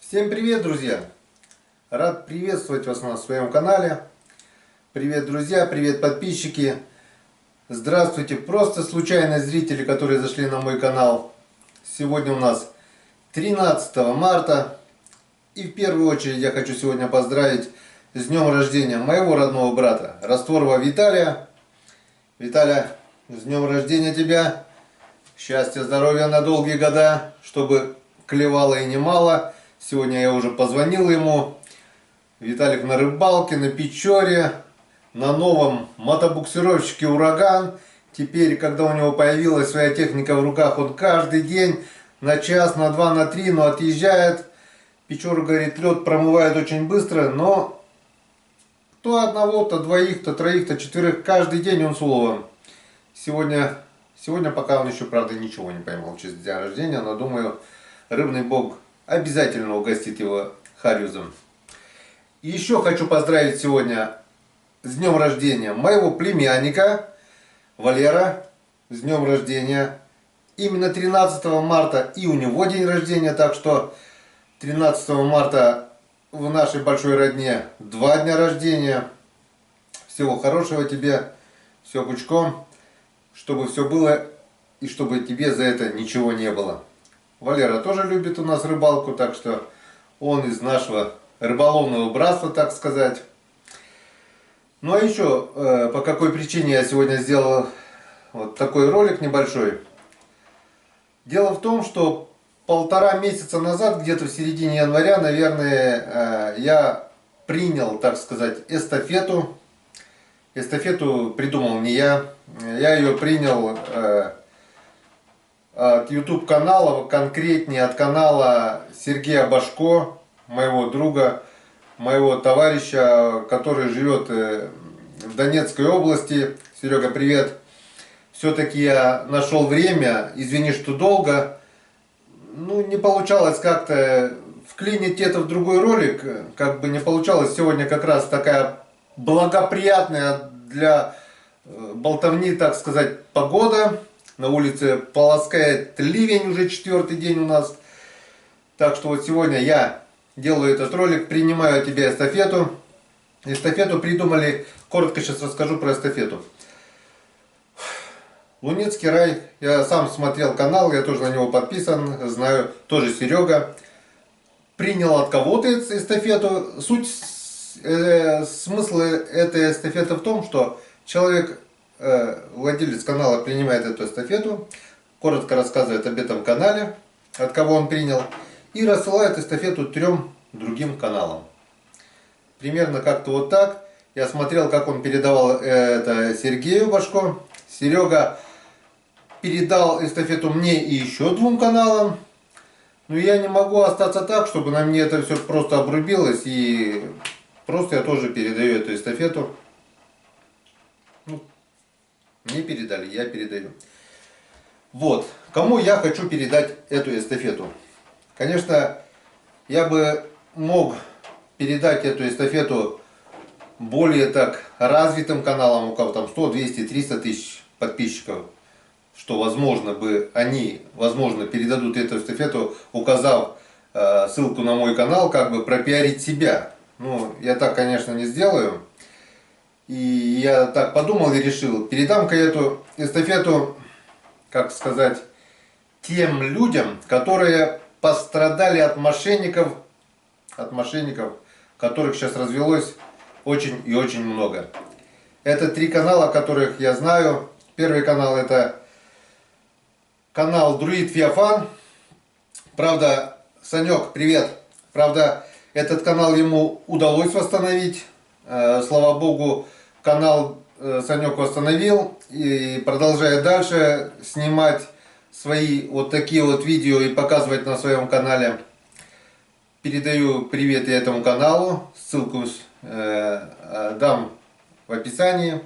Всем привет, друзья! Рад приветствовать вас на своем канале. Привет, друзья, привет, подписчики. Здравствуйте, просто случайные зрители, которые зашли на мой канал. Сегодня у нас 13 марта. И в первую очередь я хочу сегодня поздравить с днем рождения моего родного брата Растворова Виталия. Виталя, с днем рождения тебя! Счастья, здоровья на долгие года, чтобы клевало и немало. Сегодня я уже позвонил ему. Виталик на рыбалке, на Печоре, на новом мотобуксировщике «Ураган». Теперь, когда у него появилась своя техника в руках, он каждый день на час, на два, на три, но отъезжает. Печору, говорит, лед промывает очень быстро, но то одного, то двоих, то троих, то четверых, каждый день он с уловом. Сегодня пока он еще, правда, ничего не поймал в честь дня рождения, но думаю, рыбный бог обязательно угостит его харюзом. И еще хочу поздравить сегодня с днем рождения моего племянника Валера. С днем рождения. Именно 13 марта и у него день рождения, так что 13 марта в нашей большой родне 2 дня рождения. Всего хорошего тебе, все пучком, чтобы все было и чтобы тебе за это ничего не было. Валера тоже любит у нас рыбалку, так что он из нашего рыболовного братства, так сказать. Ну а еще, по какой причине я сегодня сделал вот такой ролик небольшой. Дело в том, что 1,5 месяца назад, где-то в середине января, наверное, я принял, так сказать, эстафету. Эстафету придумал не я. Я ее принял от YouTube канала, конкретнее от канала Сергея Башко, моего друга, моего товарища, который живет в Донецкой области. Серега, привет! Все-таки я нашел время, извини, что долго, ну не получалось как-то вклинить это в другой ролик, как бы не получалось. Сегодня как раз такая благоприятная для болтовни, так сказать, погода. На улице полоскает ливень уже 4-й день у нас. Так что вот сегодня я делаю этот ролик, принимаю от тебя эстафету. Эстафету придумали, коротко сейчас расскажу про эстафету. Лунецкий рай, я сам смотрел канал, я тоже на него подписан, знаю, тоже Серега. Принял от кого-то эстафету. Суть, смысл этой эстафеты в том, что человек, владелец канала, принимает эту эстафету, коротко рассказывает об этом канале, от кого он принял, и рассылает эстафету 3 другим каналам. Примерно как-то вот так. Я смотрел, как он передавал это Сергею Башко. Серега передал эстафету мне и еще 2 каналам. Но я не могу остаться так, чтобы на мне это все просто обрубилось. И просто я тоже передаю эту эстафету. Ну, мне передали, я передаю. Вот. Кому я хочу передать эту эстафету? Конечно, я бы мог передать эту эстафету более так развитым каналам, у кого там 100, 200, 300 тысяч подписчиков, что возможно бы они, возможно, передадут эту эстафету, указав ссылку на мой канал, как бы пропиарить себя. Ну, я так, конечно, не сделаю. И я так подумал и решил, передам-ка эту эстафету, как сказать, тем людям, которые пострадали от мошенников, которых сейчас развелось очень и очень много. Это 3 канала, которых я знаю. Первый канал — это канал Друид Феофан. Правда, Санек, привет. Правда, этот канал ему удалось восстановить. Слава богу, канал Санек восстановил и продолжает дальше снимать свои вот такие вот видео и показывать на своем канале. Передаю привет и этому каналу. Ссылку дам в описании.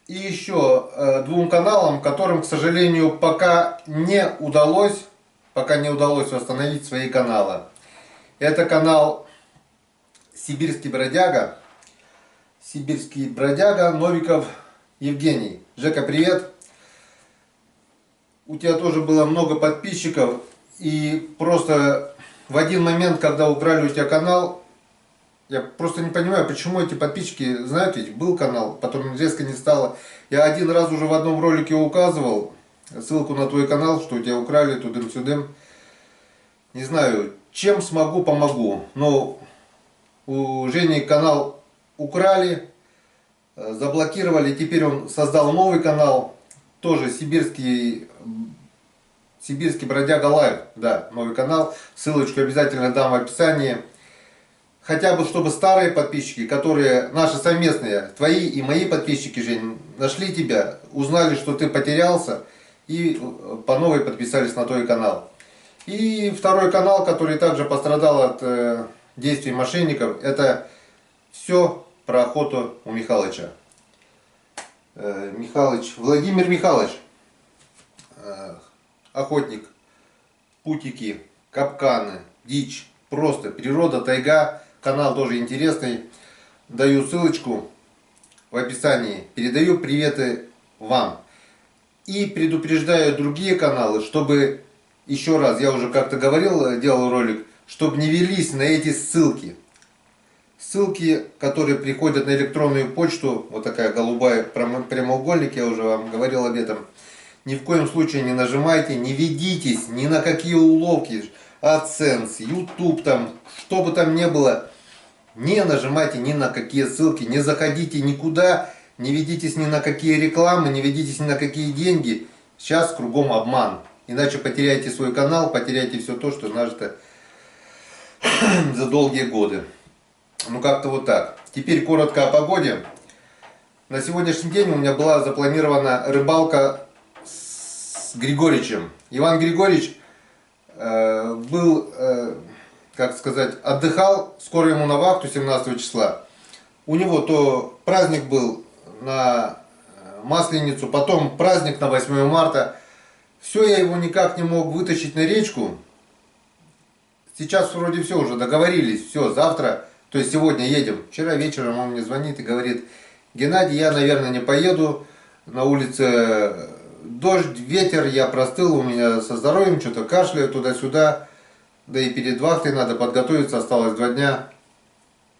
И еще 2 каналам, которым, к сожалению, пока не удалось восстановить свои каналы. Это канал Сибирский бродяга. Сибирский бродяга Новиков Евгений. Жека, привет. У тебя тоже было много подписчиков. И просто в один момент, когда украли у тебя канал, я просто не понимаю, почему эти подписчики знают, ведь был канал, потом резко не стало. Я один раз уже в одном ролике указывал ссылку на твой канал, что у тебя украли тудым-сюдым. Не знаю, чем смогу, помогу. Но у Жени канал украли, заблокировали. Теперь он создал новый канал, тоже сибирский бродяга лайв. Да, новый канал. Ссылочку обязательно дам в описании. Хотя бы, чтобы старые подписчики, которые наши совместные, твои и мои подписчики, Жень, нашли тебя, узнали, что ты потерялся, и по новой подписались на твой канал. И второй канал, который также пострадал от действий мошенников, это все про охоту у Михалыча. Владимир Михалыч, охотник, путики, капканы, дичь, просто природа, тайга. Канал тоже интересный. Даю ссылочку в описании. Передаю приветы вам. И предупреждаю другие каналы, чтобы, еще раз, я уже как-то говорил, делал ролик, чтобы не велись на эти ссылки. Ссылки, которые приходят на электронную почту, вот такая голубая прямоугольник, я уже вам говорил об этом. Ни в коем случае не нажимайте, не ведитесь ни на какие уловки, AdSense, YouTube, там, что бы там ни было. Не нажимайте ни на какие ссылки, не заходите никуда, не ведитесь ни на какие рекламы, не ведитесь ни на какие деньги. Сейчас кругом обман. Иначе потеряете свой канал, потеряете все то, что нажито за долгие годы. Ну как-то вот так. Теперь коротко о погоде. На сегодняшний день у меня была запланирована рыбалка с Григоричем. Иван Григорьевич был... как сказать, отдыхал, скоро ему на вахту 17 числа. У него то праздник был на Масленицу, потом праздник на 8 марта. Все, я его никак не мог вытащить на речку. Сейчас вроде все уже договорились, все, завтра, то есть сегодня едем. Вчера вечером он мне звонит и говорит: Геннадий, я, наверное, не поеду, на улице дождь, ветер, я простыл, у меня со здоровьем, что-то кашляю туда-сюда. Да и перед вахтой надо подготовиться, осталось 2 дня.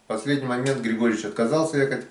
В последний момент Григорьевич отказался ехать.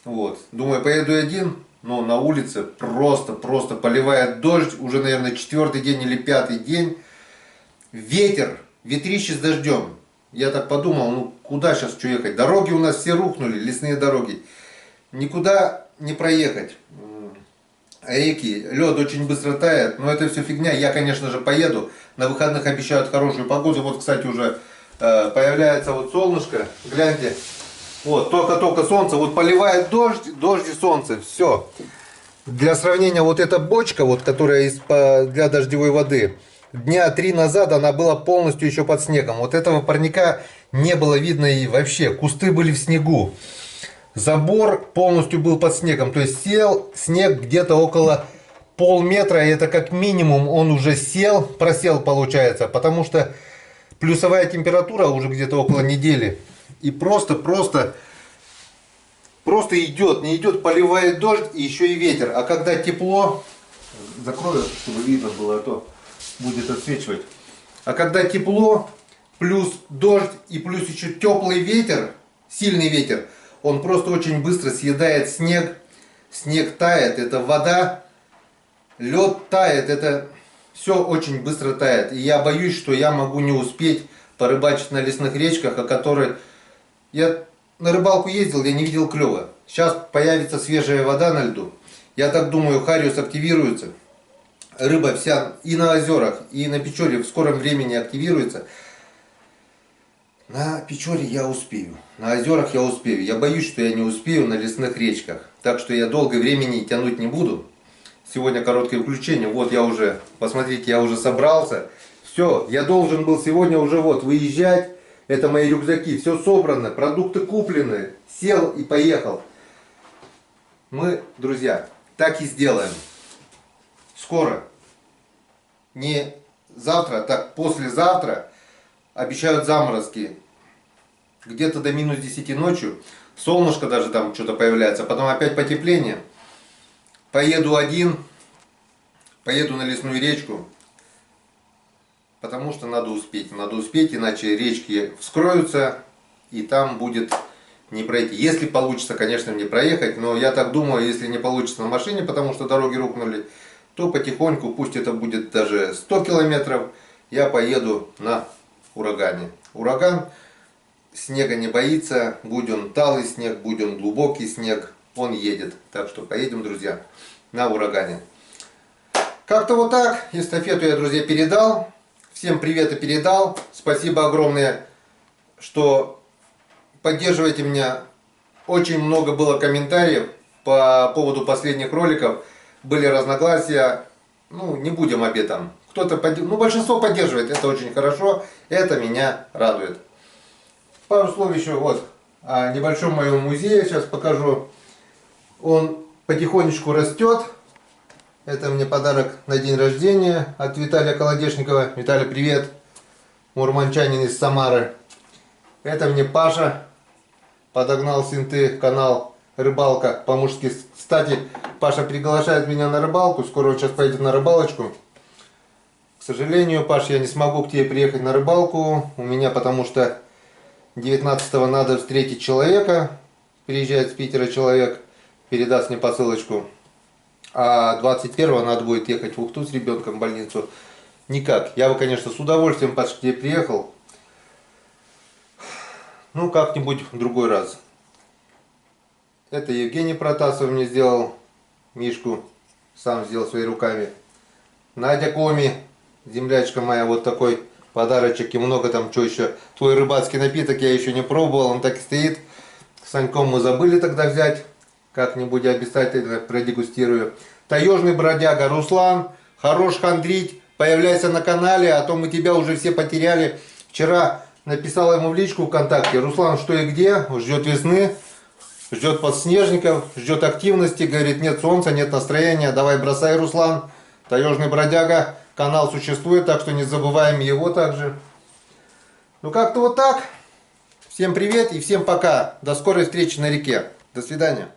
Вот. Думаю, поеду один, но на улице просто поливает дождь. Уже, наверное, 4-й день или 5-й день. Ветер, ветрище с дождем. Я так подумал, ну куда сейчас что ехать? Дороги у нас все рухнули, лесные дороги. Никуда не проехать. Реки, лед очень быстро тает, но это все фигня. Я, конечно же, поеду. На выходных обещают хорошую погоду. Вот, кстати, уже появляется вот солнышко. Гляньте. Вот, только солнце. Вот поливает дождь и солнце. Все. Для сравнения, вот эта бочка, вот, которая для дождевой воды, дня 3 назад она была полностью еще под снегом. Вот этого парника не было видно и вообще. Кусты были в снегу. Забор полностью был под снегом, то есть сел снег где-то около полметра, и это как минимум он уже просел получается, потому что плюсовая температура уже где-то около недели, и просто идет, не идет, поливает дождь и еще и ветер, а когда тепло, закрою, чтобы видно было, а то будет отсвечивать, а когда тепло, плюс дождь и плюс еще теплый ветер, сильный ветер, он просто очень быстро съедает снег. Снег тает, это вода. Лед тает, это все очень быстро тает. И я боюсь, что я могу не успеть порыбачить на лесных речках, о которой... Я на рыбалку ездил, я не видел клёва. Сейчас появится свежая вода на льду. Я так думаю, хариус активируется. Рыба вся и на озерах, и на Печоре в скором времени активируется. На Печоре я успею, на озерах я успею. Я боюсь, что я не успею на лесных речках. Так что я долго времени тянуть не буду. Сегодня короткое включение. Вот я уже, посмотрите, я уже собрался. Все, я должен был сегодня уже вот выезжать. Это мои рюкзаки, все собрано, продукты куплены. Сел и поехал. Мы, друзья, так и сделаем. Скоро. Не завтра, так послезавтра. Обещают заморозки. Где-то до минус 10 ночью. Солнышко даже там что-то появляется. Потом опять потепление. Поеду один. Поеду на лесную речку. потому что надо успеть, иначе речки вскроются, и там будет не пройти. Если получится, конечно, мне проехать, но я так думаю, если не получится на машине, потому что дороги рухнули, то потихоньку, пусть это будет даже 100 километров, я поеду на урагане. Ураган снега не боится, будь он талый снег, будь он глубокий снег, он едет. Так что поедем, друзья, на урагане. Как-то вот так, эстафету я, друзья, передал. Всем привет и передал. Спасибо огромное, что поддерживаете меня. Очень много было комментариев по поводу последних роликов. Были разногласия. Ну, не будем об этом. Большинство поддерживает. Это очень хорошо. Это меня радует. Пару слов еще вот о небольшом моем музее. Сейчас покажу. Он потихонечку растет. Это мне подарок на день рождения от Виталия Колодешникова. Виталий, привет. Мурманчанин из Самары. Это мне Паша подогнал с Инты канал Рыбалка по-мужски. Кстати, Паша приглашает меня на рыбалку. Скоро он сейчас поедет на рыбалочку. К сожалению, Паш, я не смогу к тебе приехать на рыбалку. У меня, потому что 19-го надо встретить человека. Приезжает с Питера человек, передаст мне посылочку. А 21-го надо будет ехать в Ухту с ребенком в больницу. Никак. Я бы, конечно, с удовольствием, Паш, к тебе приехал. Ну, как-нибудь в другой раз. Это Евгений Протасов мне сделал. Мишку сам сделал своими руками. Надя Коми, землячка моя, вот такой подарочек. И много там, что еще. Твой рыбацкий напиток я еще не пробовал, он так и стоит. С Саньком мы забыли тогда взять. Как-нибудь обязательно продегустирую. Таежный бродяга Руслан, хорош хандрить, появляйся на канале, а то мы тебя уже все потеряли. Вчера написал ему в личку ВКонтакте: Руслан, что и где, ждет весны, ждет подснежников, ждет активности, говорит, нет солнца, нет настроения, давай бросай, Руслан. Таежный бродяга, канал существует, так что не забываем его также. Ну как-то вот так. Всем привет и всем пока. До скорой встречи на реке. До свидания.